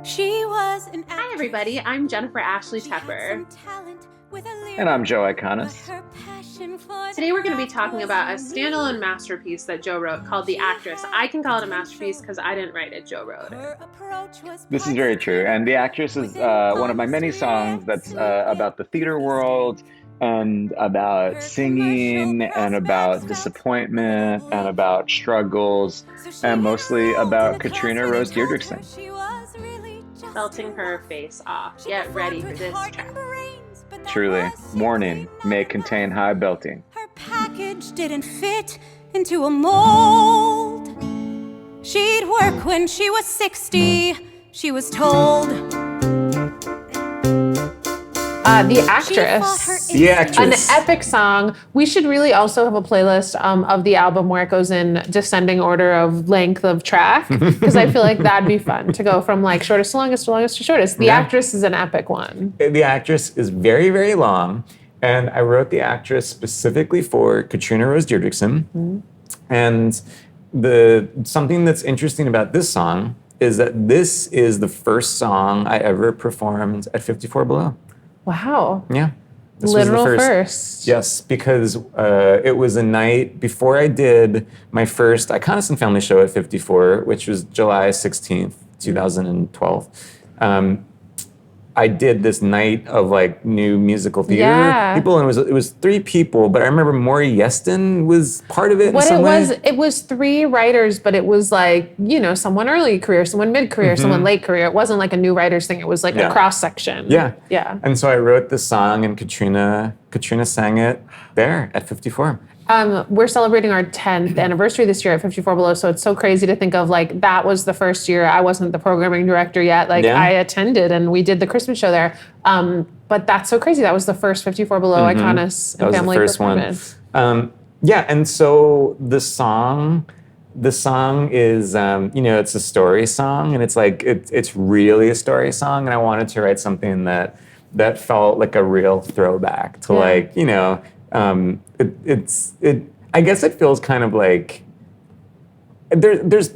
Hi, everybody. I'm Jennifer Ashley Tepper. And I'm Joe Iconis. Today we're going to be talking about a standalone masterpiece that Joe wrote called The Actress. I can call it a masterpiece because I didn't write it, Joe wrote it. This is very true. And The Actress is one of my many songs that's about the theater world and about singing and about disappointment and about struggles and mostly about Katrina Rose Diderikson. Belting her face off. Get ready for this track. Truly, warning may contain high belting. Her package didn't fit into a mold. She'd work when she was 60, she was told. The Actress. The Actress. An epic song. We should really also have a playlist of the album where it goes in descending order of length of track, because I feel like that'd be fun to go from like shortest to longest to longest to shortest. The Actress is an epic one. The Actress is very, very long, and I wrote The Actress specifically for Katrina Rose Diderikson. Mm-hmm. And something that's interesting about this song is that this is the first song I ever performed at 54 Below. Wow. Yeah. This Literal was the first. Yes, because it was a night before I did my first Iconis and Family show at 54, which was July 16th, 2012. I did this night of like new musical theater people, and it was 3 people, but I remember Maury Yeston was part of it. It was 3 writers, but it was like, someone early career, someone mid career, someone late career. It wasn't like a new writers thing. It was like a cross section. Yeah. Yeah. And so I wrote this song, and Katrina sang it there at 54. We're celebrating our 10th anniversary this year at 54 Below, so it's so crazy to think of like that was the first year. I wasn't the programming director yet. I attended and we did the Christmas show there. But that's so crazy. That was the first 54 Below Iconis and Family performance. One. And so the song is, it's a story song, and it's like it's really a story song, and I wanted to write something that felt like a real throwback to I guess it feels kind of like there's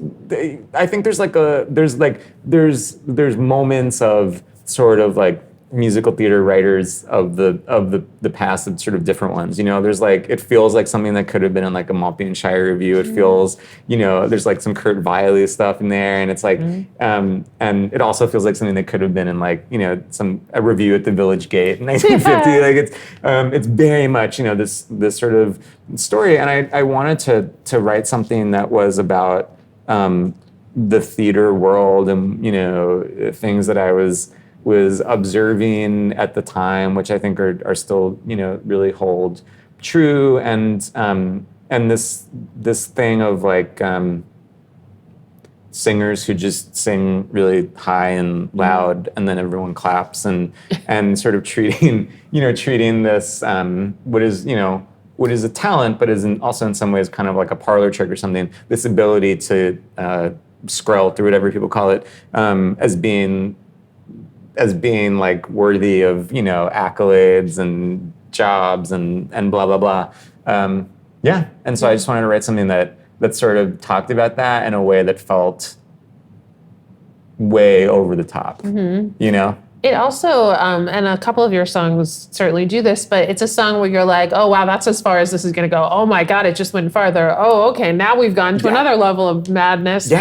moments of sort of like musical theater writers of the past of sort of different ones. There's like, it feels like something that could have been in like a Maltby and Shire review. It feels, there's like some Kurt Weill stuff in there, and it's like, and it also feels like something that could have been in like, a review at the Village Gate in 1950. Like it's very much, this sort of story. And I wanted to write something that was about the theater world and, things that I was observing at the time, which I think are still, really hold true. And this thing of like singers who just sing really high and loud, and then everyone claps, and sort of treating this what is a talent, but is also in some ways kind of like a parlor trick or something. This ability to scroll through whatever people call it, as being like worthy of, accolades and jobs and blah, blah, blah. And so I just wanted to write something that sort of talked about that in a way that felt way over the top, It also, and a couple of your songs certainly do this, but it's a song where you're like, oh, wow, that's as far as this is going to go. Oh, my God, it just went farther. Oh, okay, now we've gone to another level of madness.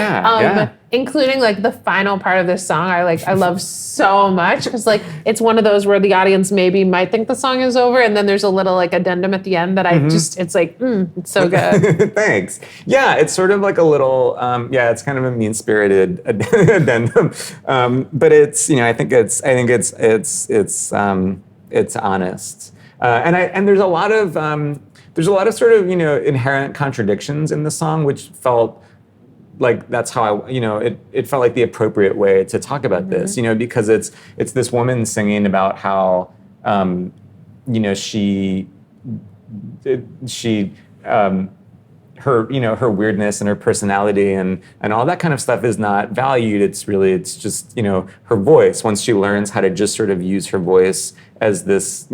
Including like the final part of this song, I love so much, because like it's one of those where the audience maybe might think the song is over, and then there's a little like addendum at the end that it's like, it's so good. Thanks. Yeah, it's sort of like a little, it's kind of a mean-spirited addendum, but it's, I think it's honest, and there's a lot of sort of inherent contradictions in the song, which felt like that's how it felt like the appropriate way to talk about this, because it's this woman singing about how her weirdness and her personality and all that kind of stuff is not valued. It's just her voice. Once she learns how to just sort of use her voice as this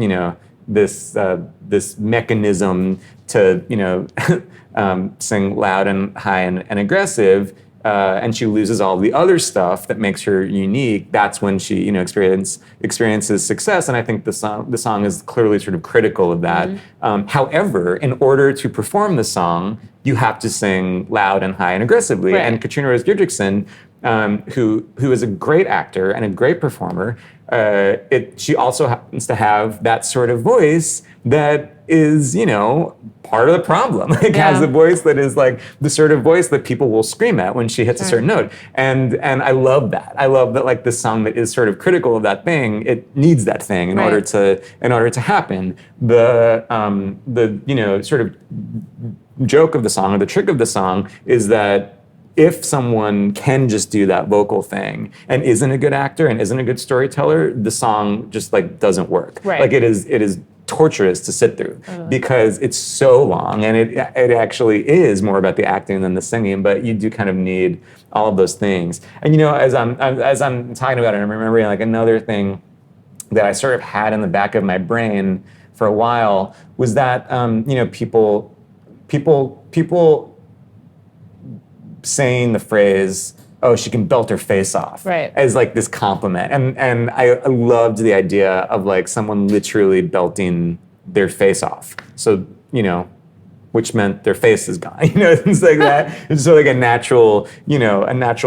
this mechanism to sing loud and high and aggressive, and she loses all the other stuff that makes her unique, that's when she, you know, experiences success. And I think the song is clearly sort of critical of that. However, in order to perform the song, you have to sing loud and high and aggressively. Right. And Katrina Rose Diderikson, who is a great actor and a great performer, she also happens to have that sort of voice that is, you know, part of the problem. Like, has a voice that is like the sort of voice that people will scream at when she hits a certain note. And I love that. I love that, like, this song that is sort of critical of that thing, it needs that thing in order to happen. The you know, sort of joke of the song, or the trick of the song, is that if someone can just do that vocal thing and isn't a good actor and isn't a good storyteller, the song just like doesn't work. Right. Like, it is torturous to sit through because it's so long, and it actually is more about the acting than the singing, but you do kind of need all of those things. And, you know, as I'm talking about it, I'm remembering like another thing that I sort of had in the back of my brain for a while was that, you know, people saying the phrase, "Oh, she can belt her face off," right, as like this compliment, and I loved the idea of like someone literally belting their face off. So, you know, which meant their face is gone. You know, things like that. It's so like a natural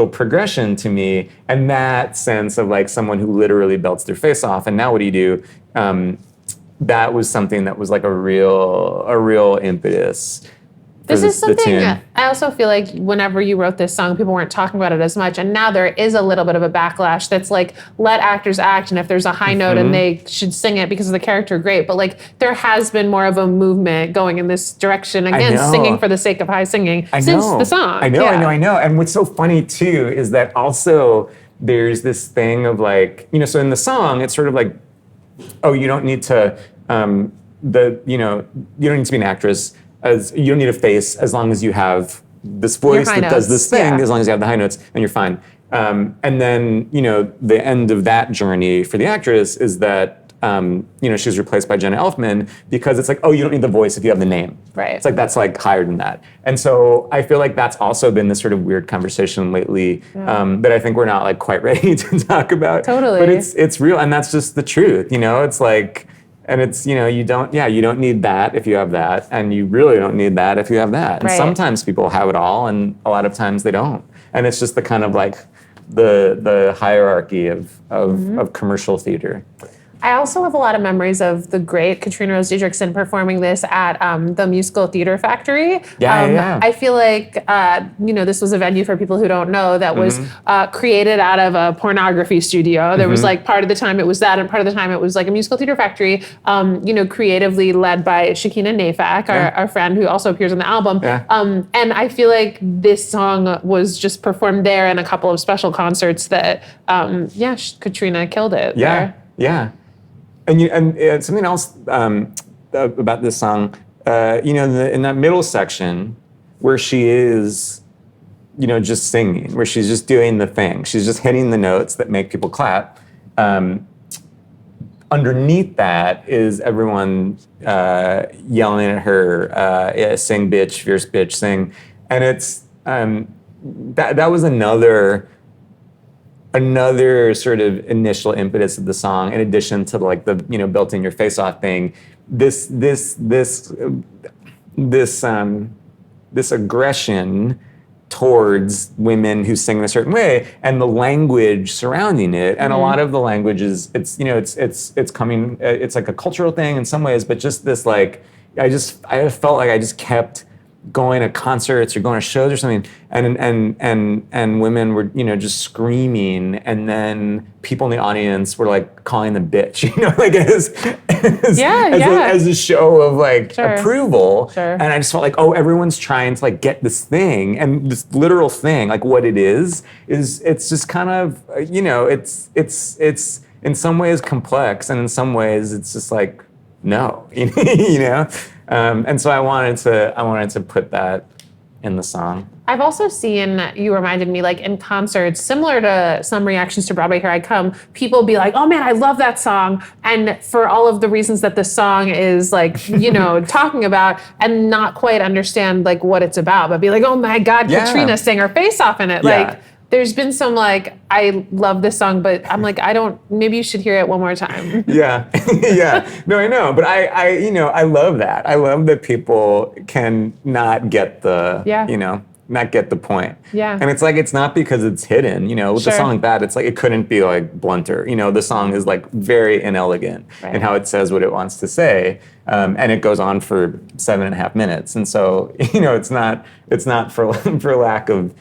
progression to me, and that sense of like someone who literally belts their face off. And now what do you do? That was something that was like a real impetus. This is something I also feel like whenever you wrote this song, people weren't talking about it as much. And now there is a little bit of a backlash that's like, let actors act. And if there's a high note and they should sing it because of the character, great. But like, there has been more of a movement going in this direction. Again, singing for the sake of high singing since the song. I know. And what's so funny too is that also there's this thing of like, you know, so in the song, it's sort of like, oh, you don't need to, you don't need to be an actress. As you don't need a face as long as you have this voice that does this thing, as long as you have the high notes, and you're fine. And then, you know, the end of that journey for the actress is that, you know, she's replaced by Jenna Elfman because it's like, oh, you don't need the voice if you have the name. Right. It's like, that's like higher than that. And so I feel like that's also been this sort of weird conversation lately that I think we're not like quite ready to talk about. Totally. But it's real, and that's just the truth, you know? It's like, and it's, you know, you don't need that if you have that, and you really don't need that if you have that. And sometimes people have it all, and a lot of times they don't. And it's just the kind of like the hierarchy of commercial theater. I also have a lot of memories of the great Katrina Rose Diderikson performing this at the Musical Theater Factory. I feel like, you know, this was a venue for people who don't know that was created out of a pornography studio. There was like part of the time it was that, and part of the time it was like a musical theater factory, you know, creatively led by Shakina Nafak, our friend who also appears on the album. And I feel like this song was just performed there in a couple of special concerts that, Katrina killed it. Yeah. And something else about this song, you know, in that middle section where she is, you know, just singing, where she's just doing the thing, she's just hitting the notes that make people clap. Underneath that is everyone yelling at her, sing bitch, fierce bitch, sing. And it's, that was another sort of initial impetus of the song, in addition to like the, you know, belting your face off thing. This aggression towards women who sing in a certain way, and the language surrounding it. And a lot of the language is, it's, you know, it's coming, it's like a cultural thing in some ways, but just this like, I felt like I just kept going to concerts or going to shows or something, and women were, you know, just screaming, and then people in the audience were like calling them bitch, you know, like as a show of like approval. And I just felt like, oh, everyone's trying to like get this thing, and this literal thing, like what it is it's just kind of, you know, it's in some ways complex, and in some ways it's just like, no, you know. And so I wanted to put that in the song. I've also seen, you reminded me, like in concerts, similar to some reactions to Broadway Here I Come, people be like, oh man, I love that song. And for all of the reasons that the song is like, you know, talking about, and not quite understand like what it's about, but be like, oh my God, Katrina sang her face off in it. Yeah. Like, there's been some like, I love this song, but I'm like, maybe you should hear it one more time. Yeah. Yeah. No, I know. But I, you know, I love that. I love that people can not get the, you know, not get the point. Yeah. And it's like, it's not because it's hidden, you know, with a song like that, it's like, it couldn't be like blunter. You know, the song is like very inelegant in how it says what it wants to say. And it goes on for 7.5 minutes. And so, you know, it's not for lack of,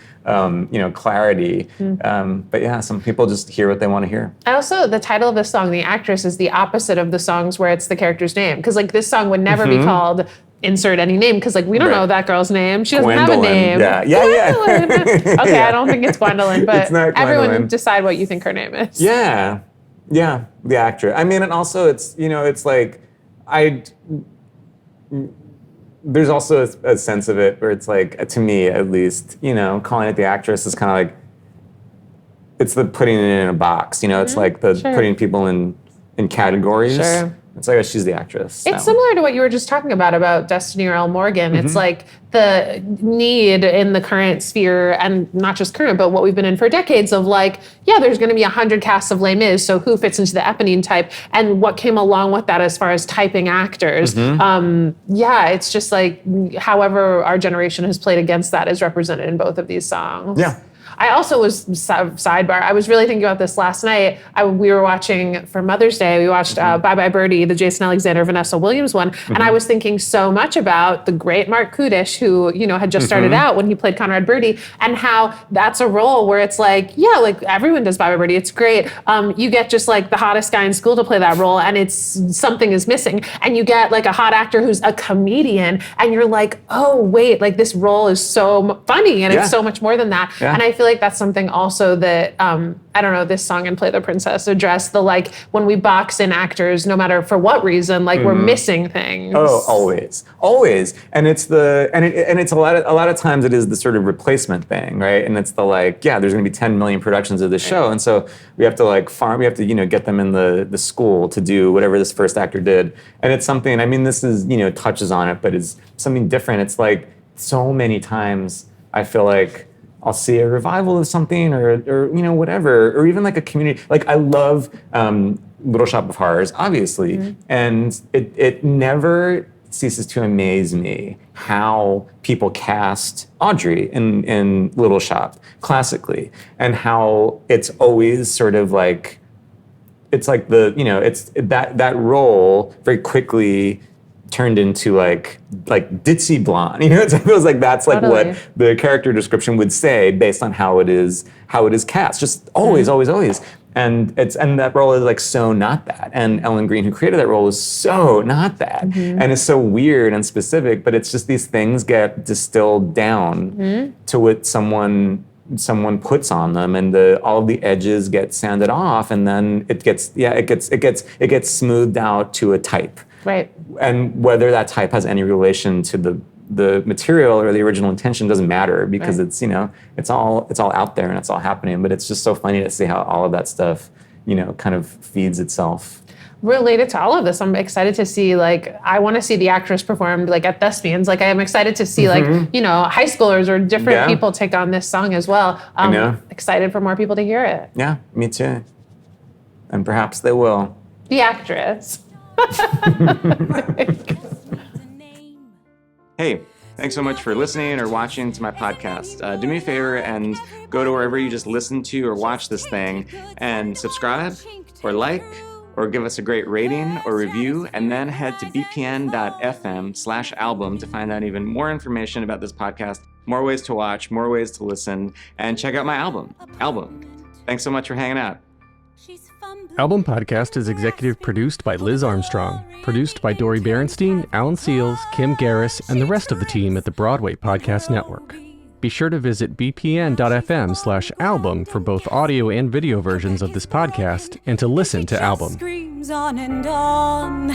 you know, clarity. But yeah, some people just hear what they want to hear. Also, the title of the song, The Actress, is the opposite of the songs where it's the character's name. Because like this song would never be called insert any name, because like we don't know that girl's name. She doesn't have a name. Yeah. Okay, I don't think it's Gwendolyn, but it's not Gwendolyn. Everyone decide what you think her name is. Yeah, the actress. I mean, and also it's, you know, it's like, there's also a sense of it where it's like, to me at least, you know, calling it the actress is kind of like, it's the putting it in a box, you know, it's like the putting people in categories. Sure. It's like, oh, she's the actress. It's similar to what you were just talking about Destiny or L. Morgan. It's like the need in the current sphere, and not just current, but what we've been in for decades of like, yeah, there's going to be 100 casts of Les Mis, so who fits into the Eponine type, and what came along with that as far as typing actors. Yeah, it's just like, however our generation has played against that is represented in both of these songs. Yeah. I also was, sidebar, I was really thinking about this last night. We were watching, for Mother's Day, we watched Bye Bye Birdie, the Jason Alexander, Vanessa Williams one. And I was thinking so much about the great Mark Kudish, who, you know, had just started out when he played Conrad Birdie, and how that's a role where it's like, yeah, like everyone does Bye Bye Birdie. It's great. You get just like the hottest guy in school to play that role, and it's something is missing. And you get like a hot actor who's a comedian, and you're like, oh, wait, like this role is so funny, and it's so much more than that. And I feel like that's something also that, I don't know, this song and Play the Princess address the like, when we box in actors, no matter for what reason, like we're missing things. Oh, always. And it's it's a lot of times it is the sort of replacement thing, right? And it's the like, yeah, there's going to be 10 million productions of this show, and so we have to like you know, get them in the school to do whatever this first actor did. And it's something, I mean, this is, you know, touches on it, but it's something different. It's like so many times I feel like I'll see a revival of something or you know, whatever, or even like a community. Like I love Little Shop of Horrors, obviously, and it never ceases to amaze me how people cast Audrey in Little Shop classically, and how it's always sort of like, it's like the, you know, it's that role very quickly turned into like ditzy blonde, you know. It feels like that's like what the character description would say based on how it is cast. Just always. And that role is like so not that. And Ellen Green, who created that role, is so not that, and it's so weird and specific. But it's just these things get distilled down to what someone puts on them, and all of the edges get sanded off, and then it gets smoothed out to a type. Right. And whether that type has any relation to the material or the original intention doesn't matter, because it's, you know, it's all out there and it's all happening. But it's just so funny to see how all of that stuff, you know, kind of feeds itself. Related to all of this, I'm excited to see, like, I want to see the actress performed like at Thespians. Like, I am excited to see like, you know, high schoolers or different people take on this song as well. I know. Excited for more people to hear it. Yeah, me too. And perhaps they will. The actress. Hey, thanks so much for listening or watching to my podcast. Do me a favor and go to wherever you just listen to or watch this thing and subscribe or like or give us a great rating or review, and then head to bpn.fm/album to find out even more information about this podcast, more ways to watch, more ways to listen, and check out my album. Thanks so much for hanging out. Album Podcast is executive produced by Liz Armstrong, produced by Dori Berenstein, Alan Seals, Kim Garris, and the rest of the team at the Broadway Podcast Network. Be sure to visit bpn.fm/album for both audio and video versions of this podcast, and to listen to Album. Screams on and on.